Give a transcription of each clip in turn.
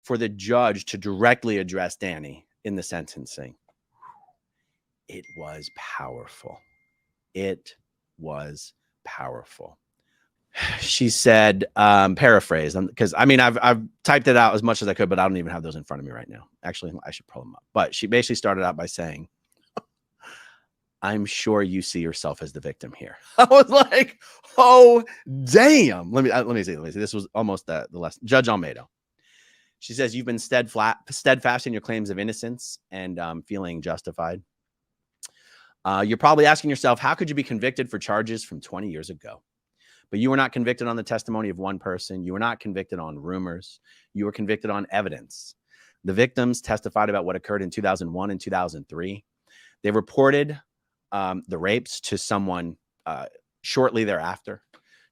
for the judge to directly address Danny in the sentencing. It was powerful. It was powerful. She said, paraphrase, because I mean, I've typed it out as much as I could, but I don't even have those in front of me right now. Actually, I should pull them up. But she basically started out by saying, I'm sure you see yourself as the victim here. I was like, oh, damn. Let me see. This was almost the last. Judge Olmeda. She says, you've been steadfast in your claims of innocence and feeling justified. You're probably asking yourself, how could you be convicted for charges from 20 years ago? But you were not convicted on the testimony of one person. You were not convicted on rumors. You were convicted on evidence. The victims testified about what occurred in 2001 and 2003. They reported the rapes to someone shortly thereafter.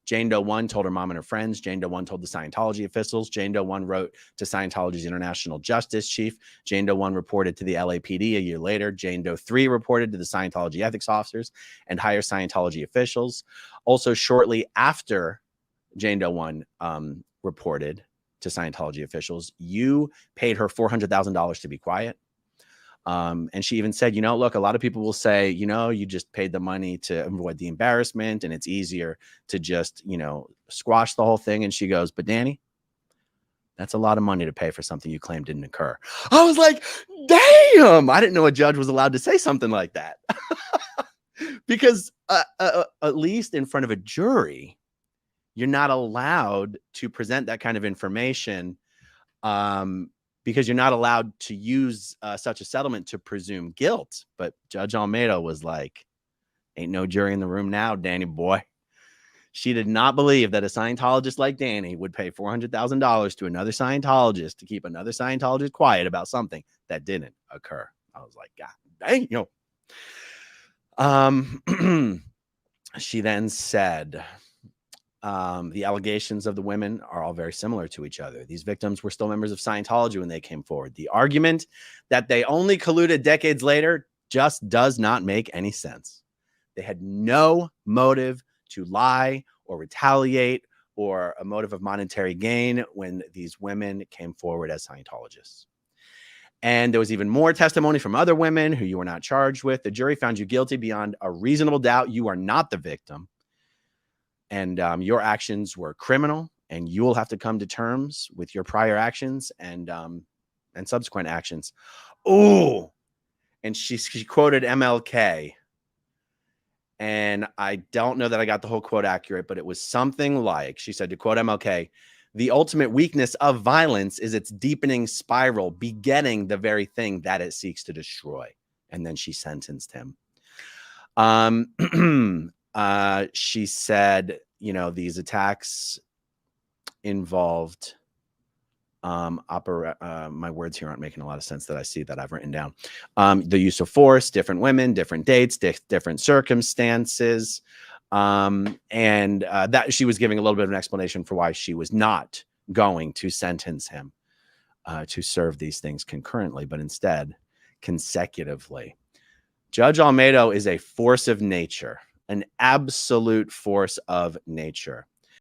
Jane Doe 1 told her mom and her friends. Jane Doe 1 told the Scientology officials. Jane Doe 1 wrote to Scientology's International Justice Chief. Jane Doe 1 reported to the LAPD a year later. Jane Doe 3 reported to the Scientology ethics officers and higher Scientology officials. Also, shortly after Jane Doe 1 reported to Scientology officials, you paid her $400,000 to be quiet. And she even said, look, a lot of people will say, you just paid the money to avoid the embarrassment and it's easier to just, squash the whole thing. And she goes, but Danny, that's a lot of money to pay for something you claim didn't occur. I was like, damn, I didn't know a judge was allowed to say something like that. Because at least in front of a jury, you're not allowed to present that kind of information. Because you're not allowed to use such a settlement to presume guilt. But Judge Olmeda was like, ain't no jury in the room now, Danny boy. She did not believe that a Scientologist like Danny would pay $400,000 to another Scientologist to keep another Scientologist quiet about something that didn't occur. I was like, God dang, she then said, the allegations of the women are all very similar to each other. These victims were still members of Scientology when they came forward. The argument that they only colluded decades later just does not make any sense. They had no motive to lie or retaliate or a motive of monetary gain when these women came forward as Scientologists. And there was even more testimony from other women who you were not charged with. The jury found you guilty beyond a reasonable doubt. You are not the victim. And your actions were criminal, and you will have to come to terms with your prior actions and subsequent actions. Oh, and she quoted MLK. And I don't know that I got the whole quote accurate, but it was something like, she said, to quote MLK, the ultimate weakness of violence is its deepening spiral, begetting the very thing that it seeks to destroy. And then she sentenced him. She said, these attacks involved my words here aren't making a lot of sense that I see that I've written down. The use of force, different women, different dates, different circumstances. And that she was giving a little bit of an explanation for why she was not going to sentence him to serve these things concurrently, but instead consecutively. Judge Olmeda is a force of nature, an absolute force of nature.